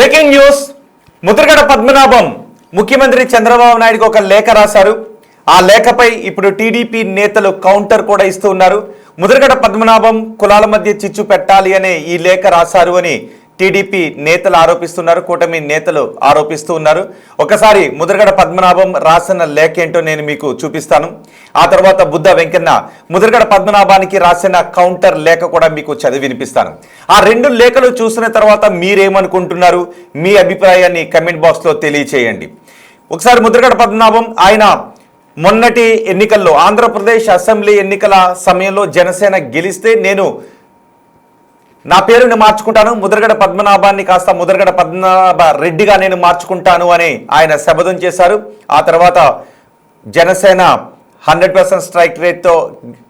Breaking news. Mudragada Padmanabham ముఖ్యమంత్రి చంద్రబాబు నాయుడుకి ఒక లేఖ రాశారు. ఆ లేఖపై ఇప్పుడు టీడీపీ నేతలు కౌంటర్ కూడా ఇస్తూ ఉన్నారు. ముద్రగడ పద్మనాభం కులాల మధ్య చిచ్చు పెట్టాలి అనే ఈ లేఖ రాశారు అని టీడీపీ నేతలు ఆరోపిస్తున్నారు, కూటమి నేతలు ఆరోపిస్తూ ఉన్నారు. ఒకసారి ముద్రగడ పద్మనాభం రాసిన లేఖ ఏంటో నేను మీకు చూపిస్తాను. ఆ తర్వాత బుద్ధ వెంకన్న ముద్రగడ పద్మనాభానికి రాసిన కౌంటర్ లేఖ కూడా మీకు చదివి వినిపిస్తాను. ఆ రెండు లేఖలు చూసిన తర్వాత మీరేమనుకుంటున్నారు, మీ అభిప్రాయాన్ని కమెంట్ బాక్స్లో తెలియచేయండి. ఒకసారి ముద్రగడ పద్మనాభం ఆయన మొన్నటి ఎన్నికల్లో ఆంధ్రప్రదేశ్ అసెంబ్లీ ఎన్నికల సమయంలో జనసేన గెలిస్తే నేను నా పేరుని మార్చుకుంటాను, ముద్రగడ పద్మనాభాన్ని కాస్త ముద్రగడ పద్మనాభ రెడ్డిగా నేను మార్చుకుంటాను అని ఆయన శపథం చేశారు. ఆ తర్వాత జనసేన 100% స్ట్రైక్ రేట్తో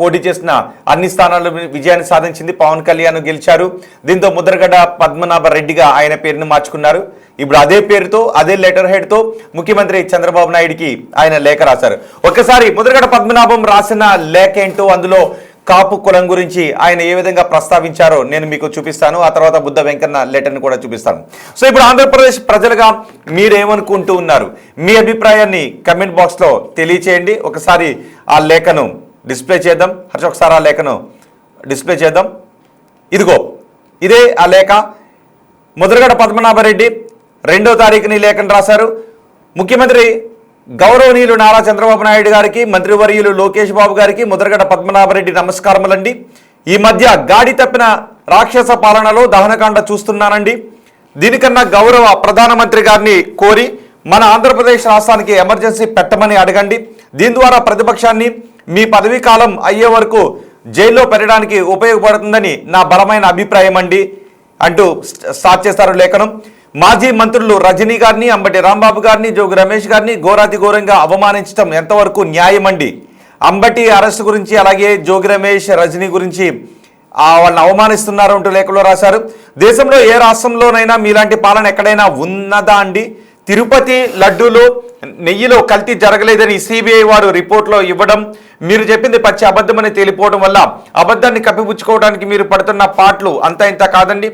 పోటీ చేసిన అన్ని స్థానాల్లో విజయాన్ని సాధించింది. పవన్ కళ్యాణ్ గెలిచారు. దీంతో ముద్రగడ పద్మనాభ రెడ్డిగా ఆయన పేరుని మార్చుకున్నారు. ఇప్పుడు అదే పేరుతో అదే లెటర్ హెడ్తో ముఖ్యమంత్రి చంద్రబాబు నాయుడికి ఆయన లేఖ రాశారు. ఒక్కసారి ముద్రగడ పద్మనాభం రాసిన లేఖ ఏంటో, అందులో కాపు కులం గురించి ఆయన ఏ విధంగా ప్రస్తావించారో నేను మీకు చూపిస్తాను. ఆ తర్వాత బుద్ధ వెంకన్న లెటర్ని కూడా చూపిస్తాను. సో ఇప్పుడు ఆంధ్రప్రదేశ్ ప్రజలుగా మీరేమనుకుంటూ ఉన్నారు, మీ అభిప్రాయాన్ని కమెంట్ బాక్స్లో తెలియచేయండి. ఒకసారి ఆ లేఖను డిస్ప్లే చేద్దాం. ఒకసారి ఆ లేఖను డిస్ప్లే చేద్దాం. ఇదిగో ఇదే ఆ లేఖ. ముద్రగడ పద్మనాభరెడ్డి 2వ తారీఖుని లేఖను రాశారు. ముఖ్యమంత్రి గౌరవనీయులు నారా చంద్రబాబు నాయుడు గారికి, మంత్రివర్యులు లోకేష్ బాబు గారికి, ముద్రగడ పద్మనాభరెడ్డి నమస్కారములండి. ఈ మధ్య గాడి తప్పిన రాక్షస పాలనలో దహనకాండ చూస్తున్నానండి. దీనికన్నా గౌరవ ప్రధానమంత్రి గారిని కోరి మన ఆంధ్రప్రదేశ్ రాష్ట్రానికి ఎమర్జెన్సీ పెట్టమని అడగండి. దీని ద్వారా ప్రతిపక్షాన్ని మీ పదవీ కాలం అయ్యే వరకు జైల్లో పెట్టడానికి ఉపయోగపడుతుందని నా బలమైన అభిప్రాయం అండి అంటూ స్టార్ట్ చేస్తారు లేఖనం. మాజీ మంత్రులు రజనీ గారిని, అంబటి రాంబాబు గారిని, జోగి రమేష్ గారిని ఘోరాతి ఘోరంగా అవమానించడం ఎంతవరకు న్యాయం అండి? అంబటి అరెస్ట్ గురించి, అలాగే జోగి రమేష్, రజనీ గురించి వాళ్ళని అవమానిస్తున్నారు అంటూ లేఖలో రాశారు. దేశంలో ఏ రాష్ట్రంలోనైనా మీలాంటి పాలన ఎక్కడైనా ఉన్నదా అండి? తిరుపతి లడ్డూలో నెయ్యిలో కల్తీ జరగలేదని సిబిఐ వారు రిపోర్ట్లో ఇవ్వడం, మీరు చెప్పింది పచ్చి అబద్ధమని తేలిపోవడం వల్ల అబద్ధాన్ని కప్పిపుచ్చుకోవడానికి మీరు పడుతున్న పాటలు అంతా ఇంత కాదండి.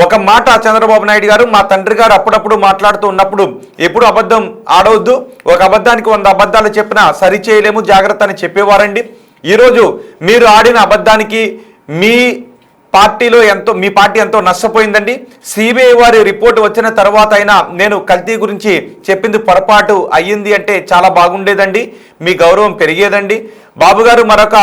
ఒక మాట చంద్రబాబు నాయుడు గారు, మా తండ్రి గారు అప్పుడప్పుడు మాట్లాడుతూ ఉన్నప్పుడు ఎప్పుడు అబద్ధం ఆడవద్దు, ఒక అబద్ధానికి 100 అబద్ధాలు చెప్పినా సరి చేయలేము, జాగ్రత్త అని చెప్పేవారండి. ఈరోజు మీరు ఆడిన అబద్ధానికి మీ పార్టీ ఎంతో నష్టపోయిందండి. సిబిఐ వారి రిపోర్టు వచ్చిన తర్వాత అయినా నేను కల్తీ గురించి చెప్పింది పొరపాటు అయ్యింది అంటే చాలా బాగుండేదండి, మీ గౌరవం పెరిగేదండి. బాబు గారు మరొక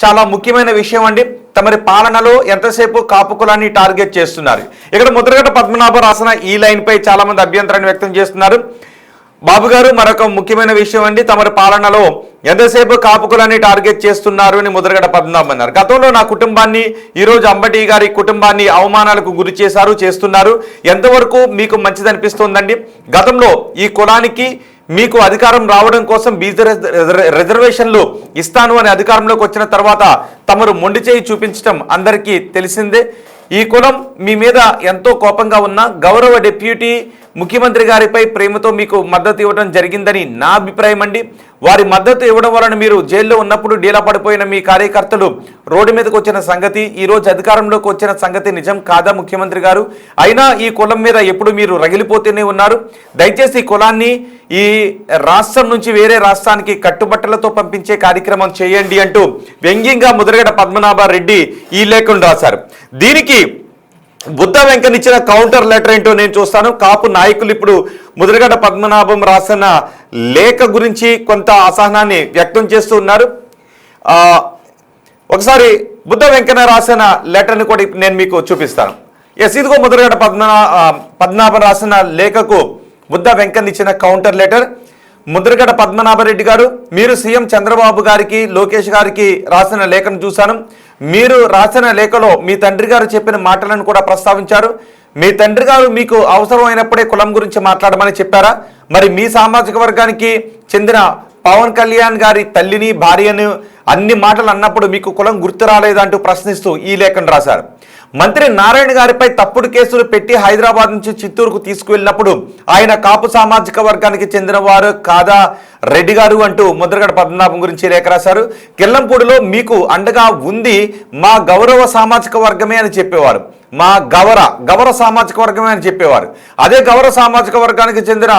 చాలా ముఖ్యమైన విషయం అండి, తమరి పాలనలో ఎంతసేపు కాపు కులాన్ని టార్గెట్ చేస్తున్నారు. ఇక్కడ ముద్రగడ పద్మనాభం రాసిన ఈ లైన్పై చాలా మంది అభ్యంతరాన్ని వ్యక్తం చేస్తున్నారు. బాబు గారు మరొక ముఖ్యమైన విషయం అండి, తమరి పాలనలో ఎంతసేపు కాపు కులాన్ని టార్గెట్ చేస్తున్నారు అని ముద్రగడ పద్మనాభం అన్నారు. గతంలో నా కుటుంబాన్ని, ఈరోజు అంబటి గారి కుటుంబాన్ని అవమానాలకు గురి చేస్తున్నారు. ఎంతవరకు మీకు మంచిది అనిపిస్తోందండి? గతంలో ఈ కులానికి మీకు అధికారం రావడం కోసం బీసీ రిజర్వేషన్లు ఇస్తాను అని అధికారంలోకి వచ్చిన తర్వాత తమరు మొండి చేయి చూపించడం అందరికీ తెలిసిందే. ఈ కులం మీ మీద ఎంతో కోపంగా ఉన్న గౌరవ డిప్యూటీ ముఖ్యమంత్రి గారిపై ప్రేమతో మీకు మద్దతు ఇవ్వడం జరిగిందని నా అభిప్రాయం అండి. వారి మద్దతు ఇవ్వడం వలన మీరు జైల్లో ఉన్నప్పుడు డీలా పడిపోయిన మీ కార్యకర్తలు రోడ్డు మీదకి వచ్చిన సంగతి, ఈరోజు అధికారంలోకి వచ్చిన సంగతి నిజం కాదా ముఖ్యమంత్రి గారు? అయినా ఈ కులం మీద ఎప్పుడు మీరు రగిలిపోతూనే ఉన్నారు. దయచేసి ఈ కులాన్ని ఈ రాష్ట్రం నుంచి వేరే రాష్ట్రానికి కట్టుబట్టలతో పంపించే కార్యక్రమం చేయండి అంటూ వ్యంగ్యంగా ముద్రగడ పద్మనాభ రెడ్డి ఈ లేఖను రాశారు. దీనికి బుద్ధ వెంకన్న ఇచ్చిన కౌంటర్ లెటర్ ఏంటో నేను చూస్తాను. కాపు నాయకులు ఇప్పుడు ముద్రగడ పద్మనాభం రాసిన లేఖ గురించి కొంత అసహనాన్ని వ్యక్తం చేస్తూ ఉన్నారు. ఒకసారి బుద్ధ వెంకన్న రాసిన లెటర్ని కూడా నేను మీకు చూపిస్తాను. ఇదిగో ముద్రగడ పద్మనాభం రాసిన లేఖకు బుద్ధ వెంకన్న ఇచ్చిన కౌంటర్ లెటర్. ముద్రగడ పద్మనాభరెడ్డి గారు, మీరు సీఎం చంద్రబాబు గారికి, లోకేష్ గారికి రాసిన లేఖను చూశాను. మీరు రాసిన లేఖలో మీ తండ్రి గారు చెప్పిన మాటలను కూడా ప్రస్తావించారు. మీ తండ్రి గారు మీకు అవసరమైనప్పుడే కులం గురించి మాట్లాడమని చెప్పారా? మరి మీ సామాజిక వర్గానికి చెందిన పవన్ కళ్యాణ్ గారి తల్లిని, భార్యను అన్ని మాటలు అన్నప్పుడు మీకు కులం గుర్తు రాలేదంటూ ప్రశ్నిస్తూ ఈ లేఖను రాశారు. మంత్రి నారాయణ గారిపై తప్పుడు కేసులు పెట్టి హైదరాబాద్ నుంచి చిత్తూరుకు తీసుకువెళ్ళినప్పుడు ఆయన కాపు సామాజిక వర్గానికి చెందినవారు కాదా రెడ్డి గారు అంటూ ముద్రగడ పద్మనాభం గురించి లేఖ రాశారు. కిల్లంపూడిలో మీకు అండగా ఉంది మా గౌరవ సామాజిక వర్గమే అని చెప్పేవారు. మా గౌరవ సామాజిక వర్గమే అని చెప్పేవారు. అదే గౌరవ సామాజిక వర్గానికి చెందిన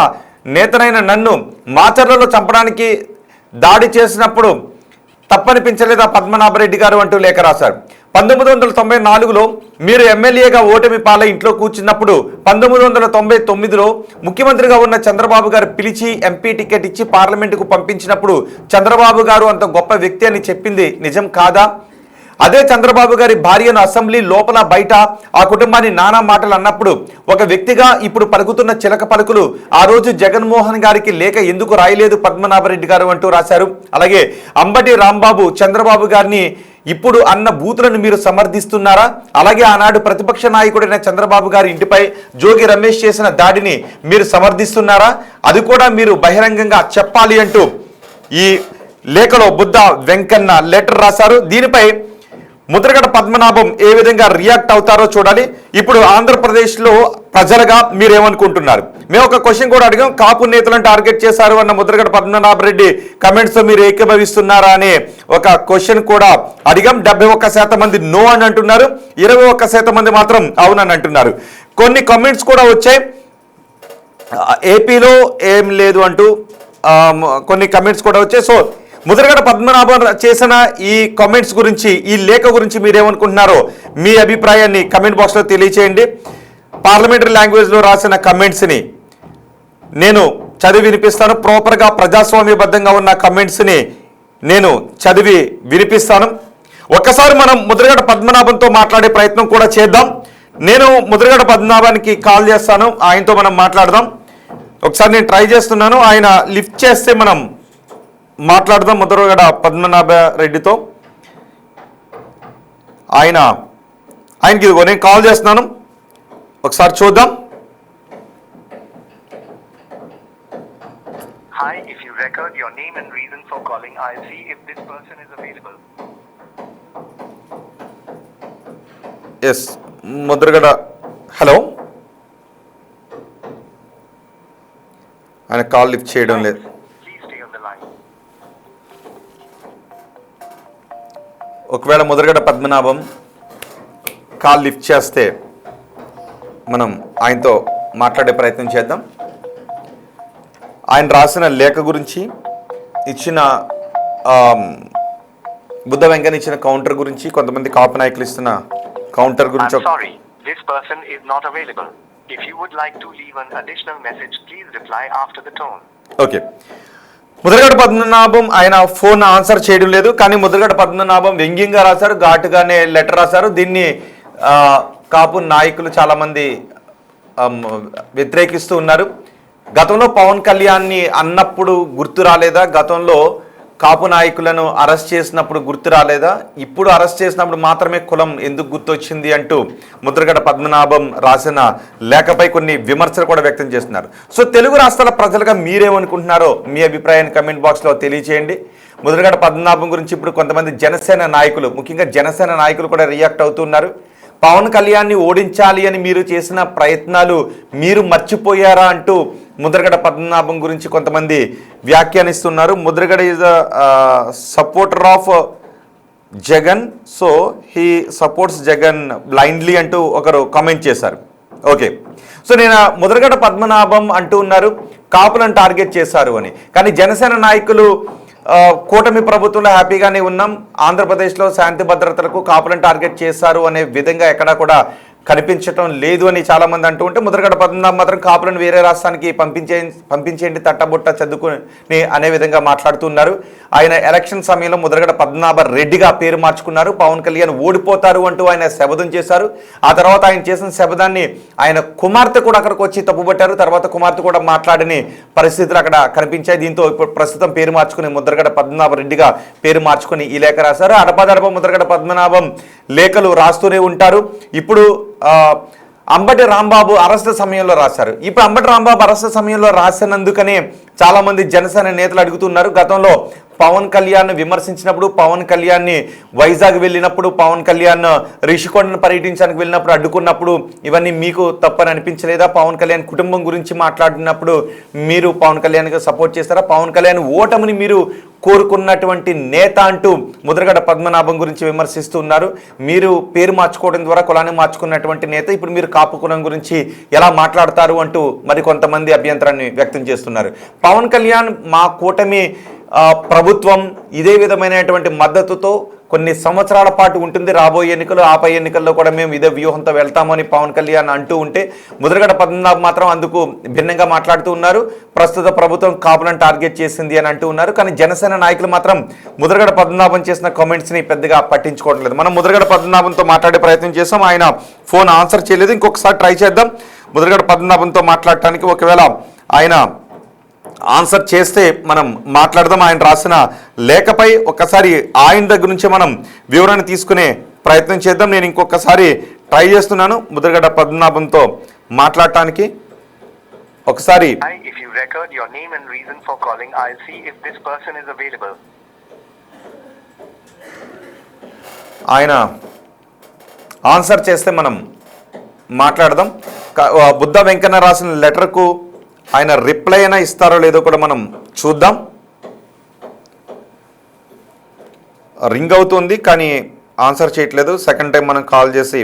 నేతనైన నన్ను మాచర్లలో చంపడానికి దాడి చేసినప్పుడు తప్పనిపించలేదా పద్మనాభరెడ్డి గారు అంటూ లేఖ రాశారు. 1994లో మీరు ఎమ్మెల్యేగా ఓటమి పాలై ఇంట్లో కూర్చున్నప్పుడు 1999లో ముఖ్యమంత్రిగా ఉన్న చంద్రబాబు గారు పిలిచి ఎంపీ టికెట్ ఇచ్చి పార్లమెంటుకు పంపించినప్పుడు చంద్రబాబు గారు అంత గొప్ప వ్యక్తి అని చెప్పింది నిజం కాదా? అదే చంద్రబాబు గారి భార్యను అసెంబ్లీ లోపల బయట ఆ కుటుంబాన్ని నానా మాటలు అన్నప్పుడు ఒక వ్యక్తిగా ఇప్పుడు పలుకుతున్న చిలక పలుకులు ఆ రోజు జగన్మోహన్ గారికి లేఖ ఎందుకు రాయలేదు పద్మనాభరెడ్డి గారు అంటూ రాశారు. అలాగే అంబటి రాంబాబు చంద్రబాబు గారిని ఇప్పుడు అన్న బూతులను మీరు సమర్థిస్తున్నారా? అలాగే ఆనాడు ప్రతిపక్ష నాయకుడైన చంద్రబాబు గారి ఇంటిపై జోగి రమేష్ చేసిన దాడిని మీరు సమర్థిస్తున్నారా? అది కూడా మీరు బహిరంగంగా చెప్పాలి అంటూ ఈ లేఖలో బుద్ధ వెంకన్న లెటర్ రాశారు. దీనిపై ముద్రగడ పద్మనాభం ఏ విధంగా రియాక్ట్ అవుతారో చూడాలి. ఇప్పుడు ఆంధ్రప్రదేశ్లో ప్రజలుగా మీరేమనుకుంటున్నారు? మేము ఒక క్వశ్చన్ కూడా అడిగాం. కాపు నేతలను టార్గెట్ చేశారు అన్న ముద్రగడ పద్మనాభరెడ్డి కమెంట్స్ మీరు ఏకీభవిస్తున్నారా అనే ఒక క్వశ్చన్ కూడా అడిగాం. 71% మంది నో అని అంటున్నారు, 21% మంది మాత్రం అవునని అంటున్నారు. కొన్ని కమెంట్స్ కూడా వచ్చాయి. ఏపీలో ఏం లేదు అంటూ కొన్ని కమెంట్స్ కూడా వచ్చాయి. సో ముద్రగడ పద్మనాభం చేసిన ఈ కామెంట్స్ గురించి, ఈ లేఖ గురించి మీరేమనుకుంటున్నారో మీ అభిప్రాయాన్ని కమెంట్ బాక్స్లో తెలియచేయండి. పార్లమెంటరీ లాంగ్వేజ్లో రాసిన కమెంట్స్ని నేను చదివి వినిపిస్తాను. ప్రాపర్గా ప్రజాస్వామ్యబద్ధంగా ఉన్న కమెంట్స్ని నేను చదివి వినిపిస్తాను. ఒక్కసారి మనం ముద్రగడ పద్మనాభంతో మాట్లాడే ప్రయత్నం కూడా చేద్దాం. నేను ముద్రగడ పద్మనాభానికి కాల్ చేస్తాను, ఆయనతో మనం మాట్లాడదాం. ఒకసారి నేను ట్రై చేస్తున్నాను, ఆయన లిఫ్ట్ చేస్తే మనం మాట్లాడదాం ముద్రగడ పద్మనాభ రెడ్డితో. ఆయనకి ఇదిగో నేను కాల్ చేస్తున్నాను, ఒకసారి చూద్దాం. Hi, if you record your name and reason for calling, I'll see if this person is available. S Mudragada, hello. ఆయన కాల్ లిఫ్ట్ చేయడం లేదు. ఒకవేళ ముద్రగడ పద్మనాభం కాల్ లిఫ్ట్ చేస్తే మనం ఆయనతో మాట్లాడే ప్రయత్నం చేద్దాం. ఆయన రాసిన లేఖ గురించి, ఇచ్చిన బుద్ధ వెంకన్న ఇచ్చిన కౌంటర్ గురించి, కొంతమంది కాపు నాయకులు ఇస్తున్న కౌంటర్ గురించి. ఓకే, ముద్రగడ పద్మనాభం ఆయన ఫోన్ ఆన్సర్ చేయడం లేదు, కానీ ముద్రగడ పద్మనాభం వ్యంగ్యంగా రాశారు, ఘాటుగానే లెటర్ రాశారు. దీన్ని కాపు నాయకులు చాలామంది వ్యతిరేకిస్తూ ఉన్నారు. గతంలో పవన్ కళ్యాణ్ని అన్నప్పుడు గుర్తు రాలేదా? గతంలో కాపు నాయకులను అరెస్ట్ చేసినప్పుడు గుర్తు రాలేదా? ఇప్పుడు అరెస్ట్ చేసినప్పుడు మాత్రమే కులం ఎందుకు గుర్తొచ్చింది అంటూ ముద్రగడ పద్మనాభం రాసిన లేఖపై కొన్ని విమర్శలు కూడా వ్యక్తం చేస్తున్నారు. సో తెలుగు రాష్ట్రాల ప్రజలుగా మీరేమనుకుంటున్నారో మీ అభిప్రాయాన్ని కమెంట్ బాక్స్లో తెలియచేయండి. ముద్రగడ పద్మనాభం గురించి ఇప్పుడు కొంతమంది జనసేన నాయకులు, ముఖ్యంగా జనసేన నాయకులు కూడా రియాక్ట్ అవుతున్నారు. పవన్ కళ్యాణ్ని ఓడించాలి అని మీరు చేసిన ప్రయత్నాలు మీరు మర్చిపోయారా అంటూ ముద్రగడ పద్మనాభం గురించి కొంతమంది వ్యాఖ్యానిస్తున్నారు. Mudragada is supporter of Jagan, so he supports Jagan blindly అంటూ ఒకరు కామెంట్ చేశారు. ఓకే, సో నేను ముద్రగడ పద్మనాభం అంటూ ఉన్నారు కాపులను టార్గెట్ చేశారు అని, కానీ జనసేన నాయకులు కూటమి ప్రభుత్వంలో హ్యాపీగానే ఉన్నాం, ఆంధ్రప్రదేశ్లో శాంతి భద్రతలకు కాపులను టార్గెట్ చేశారు అనే విధంగా ఎక్కడా కూడా కనిపించటం లేదు అని చాలామంది అంటూ ఉంటే, ముద్రగడ పద్మనాభం మాత్రం కాపులను వేరే రాష్ట్రానికి పంపించేయండి తట్టబుట్ట చదువుకుని అనే విధంగా మాట్లాడుతున్నారు. ఆయన ఎలక్షన్ సమయంలో ముద్రగడ పద్మనాభ రెడ్డిగా పేరు మార్చుకున్నారు. పవన్ కళ్యాణ్ ఓడిపోతారు అంటూ ఆయన శపథం చేశారు. ఆ తర్వాత ఆయన చేసిన శపథాన్ని ఆయన కుమార్తె కూడా అక్కడికి వచ్చి తప్పుపట్టారు. తర్వాత కుమార్తె కూడా మాట్లాడని పరిస్థితులు అక్కడ కనిపించాయి. దీంతో ఇప్పుడు ప్రస్తుతం పేరు మార్చుకుని ముద్రగడ పద్మనాభ రెడ్డిగా పేరు మార్చుకుని ఈ లేఖ రాశారు. అడపదడప ముద్రగడ పద్మనాభం లేఖలు రాస్తూనే ఉంటారు. ఇప్పుడు అంబటి రాంబాబు అరెస్ట్ సమయంలో రాశారు. ఇప్పుడు అంబటి రాంబాబు అరెస్ట్ సమయంలో రాసినందుకనే చాలామంది జనసేన నేతలు అడుగుతున్నారు. గతంలో పవన్ కళ్యాణ్ విమర్శించినప్పుడు, పవన్ కళ్యాణ్ని వైజాగ్ వెళ్ళినప్పుడు, పవన్ కళ్యాణ్ రిషికొండను పర్యటించడానికి వెళ్ళినప్పుడు అడ్డుకున్నప్పుడు ఇవన్నీ మీకు తప్పని అనిపించలేదా? పవన్ కళ్యాణ్ కుటుంబం గురించి మాట్లాడినప్పుడు మీరు పవన్ కళ్యాణ్కి సపోర్ట్ చేస్తారా? పవన్ కళ్యాణ్ ఓటమిని మీరు కోరుకున్నటువంటి నేత అంటూ ముద్రగడ పద్మనాభం గురించి విమర్శిస్తూ ఉన్నారు. మీరు పేరు మార్చుకోవడం ద్వారా కులాన్ని మార్చుకున్నటువంటి నేత ఇప్పుడు మీరు కాపు కులం గురించి ఎలా మాట్లాడతారు అంటూ మరి కొంతమంది అభ్యంతరాన్ని వ్యక్తం చేస్తున్నారు. పవన్ కళ్యాణ్ మా కూటమి ప్రభుత్వం ఇదే విధమైనటువంటి మద్దతుతో కొన్ని సంవత్సరాల పాటు ఉంటుంది, రాబోయే ఎన్నికలు ఆపై ఎన్నికల్లో కూడా మేము ఇదే వ్యూహంతో వెళ్తామని పవన్ కళ్యాణ్ అంటూ ఉంటే ముద్రగడ పద్మనాభం మాత్రం అందుకు భిన్నంగా మాట్లాడుతూ ఉన్నారు. ప్రస్తుత ప్రభుత్వం కాపులను టార్గెట్ చేసింది అని అంటూ ఉన్నారు. కానీ జనసేన నాయకులు మాత్రం ముద్రగడ పద్మనాభం చేసిన కామెంట్స్ని పెద్దగా పట్టించుకోవడం లేదు. మనం ముద్రగడ పద్మనాభంతో మాట్లాడే ప్రయత్నం చేసాం, ఆయన ఫోన్ ఆన్సర్ చేయలేదు. ఇంకొకసారి ట్రై చేద్దాం ముద్రగడ పద్మనాభంతో మాట్లాడటానికి. ఒకవేళ ఆయన ఆన్సర్ చేస్తే మనం మాట్లాడదాం. ఆయన రాసిన లేఖపై ఒక్కసారి ఆయన దగ్గర నుంచే మనం వివరణ తీసుకునే ప్రయత్నం చేద్దాం. నేను ఇంకొకసారి ట్రై చేస్తున్నాను ముద్రగడ పద్మనాభంతో మాట్లాడటానికి. ఒకసారి If you record your name and reason for calling, I'll see if this person is available. ఆయన ఆన్సర్ చేస్తే మనం మాట్లాడదాం. బుద్ధ వెంకన్న రాసిన లెటర్కు ఆయన రిప్లై అయినా ఇస్తారో లేదో కూడా మనం చూద్దాం. రింగ్ అవుతుంది కానీ ఆన్సర్ చేయట్లేదు. సెకండ్ టైం మనం కాల్ చేసి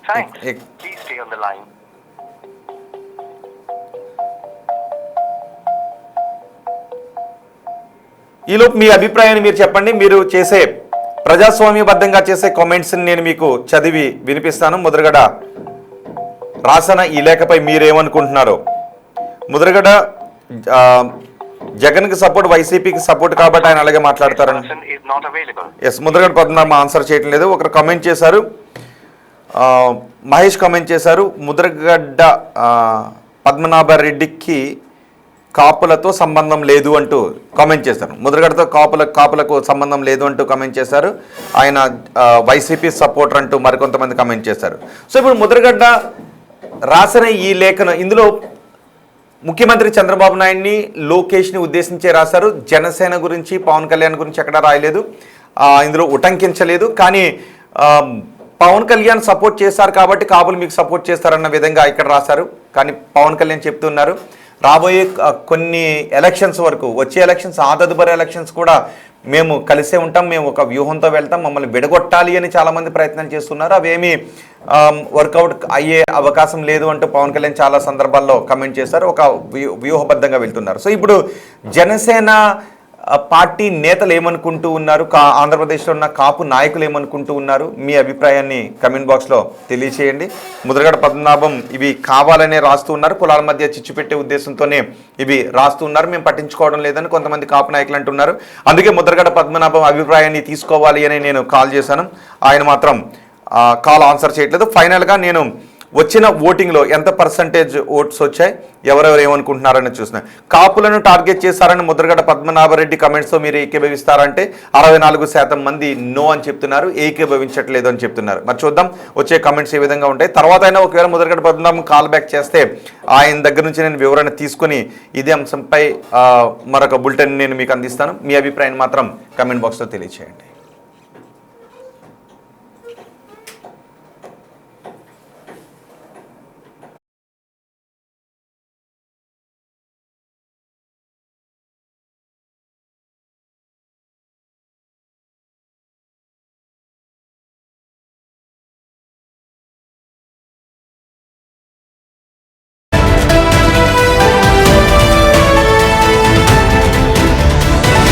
Thanks. Please stay on the line. ఈలోపు మీ అభిప్రాయాన్ని మీరు చెప్పండి. మీరు చేసే ప్రజాస్వామ్యబద్ధంగా చేసే కామెంట్స్ని నేను మీకు చదివి వినిపిస్తాను. ముద్రగడ రాసిన ఈ లేఖపై మీరేమనుకుంటున్నారో. ముద్రగడ జగన్కి సపోర్ట్, వైసీపీకి సపోర్ట్ కాబట్టి ఆయన అలాగే మాట్లాడతారని. ఎస్, ముద్రగడ పద్మనాభం ఆన్సర్ చేయటం లేదు. ఒకరు కమెంట్ చేశారు, మహేష్ కమెంట్ చేశారు, ముద్రగడ్డ పద్మనాభరెడ్డికి కాపులతో సంబంధం లేదు అంటూ కామెంట్ చేశారు. ముద్రగడతో కాపులకు సంబంధం లేదు అంటూ కామెంట్ చేశారు. ఆయన వైసీపీ సపోర్టర్ అంటూ మరికొంతమంది కామెంట్ చేశారు. సో ఇప్పుడు ముద్రగడ్డ రాసిన ఈ లేఖను ఇందులో ముఖ్యమంత్రి చంద్రబాబు నాయుడిని, లోకేష్ని ఉద్దేశించే రాశారు. జనసేన గురించి, పవన్ కళ్యాణ్ గురించి ఎక్కడా రాయలేదు, ఇందులో ఉటంకించలేదు. కానీ పవన్ కళ్యాణ్ సపోర్ట్ చేశారు కాబట్టి కాపులు మీకు సపోర్ట్ చేస్తారన్న విధంగా ఇక్కడ రాశారు. కానీ పవన్ కళ్యాణ్ చెప్తున్నారు రాబోయే కొన్ని ఎలక్షన్స్ వరకు, వచ్చే ఎలక్షన్స్, ఆ తదుపరి ఎలక్షన్స్ కూడా మేము కలిసే ఉంటాం, మేము ఒక వ్యూహంతో వెళ్తాం, మమ్మల్ని విడగొట్టాలి అని చాలామంది ప్రయత్నం చేస్తున్నారు. అవేమీ వర్కౌట్ అయ్యే అవకాశం లేదు అంటూ పవన్ కళ్యాణ్ చాలా సందర్భాల్లో కమెంట్ చేశారు. ఒక వ్యూహబద్ధంగా వెళ్తున్నారు. సో ఇప్పుడు జనసేన పార్టీ నేతలు ఏమనుకుంటూ ఉన్నారు, ఆంధ్రప్రదేశ్లో ఉన్న కాపు నాయకులు ఏమనుకుంటూ ఉన్నారు, మీ అభిప్రాయాన్ని కమెంట్ బాక్స్లో తెలియచేయండి. ముద్రగడ పద్మనాభం ఇవి కావాలనే రాస్తూ ఉన్నారు, కులాల మధ్య చిచ్చు పెట్టే ఉద్దేశంతోనే ఇవి రాస్తూ ఉన్నారు, మేము పట్టించుకోవడం లేదని కొంతమంది కాపు నాయకులు అంటున్నారు. అందుకే ముద్రగడ పద్మనాభం అభిప్రాయాన్ని తీసుకోవాలి అని నేను కాల్ చేశాను. ఆయన మాత్రం కాల్ ఆన్సర్ చేయట్లేదు. ఫైనల్గా నేను వచ్చిన ఓటింగ్లో ఎంత పర్సంటేజ్ ఓట్స్ వచ్చాయి, ఎవరెవరు ఏమనుకుంటున్నారని చూస్తున్నాను. కాపులను టార్గెట్ చేశారని ముద్రగడ పద్మనాభరెడ్డి కమెంట్స్తో మీరు ఏకీభవిస్తారంటే 64% మంది నో అని చెప్తున్నారు, ఏకీభవించట్లేదు అని చెప్తున్నారు. మరి చూద్దాం వచ్చే కమెంట్స్ ఏ విధంగా ఉంటాయి. తర్వాత అయినా ఒకవేళ ముద్రగడ పద్మనాభం కాల్ బ్యాక్ చేస్తే ఆయన దగ్గర నుంచి నేను వివరణ తీసుకుని ఇదే అంశంపై మరొక బులెటిన్ నేను మీకు అందిస్తాను. మీ అభిప్రాయాన్ని మాత్రం కమెంట్ బాక్స్లో తెలియచేయండి.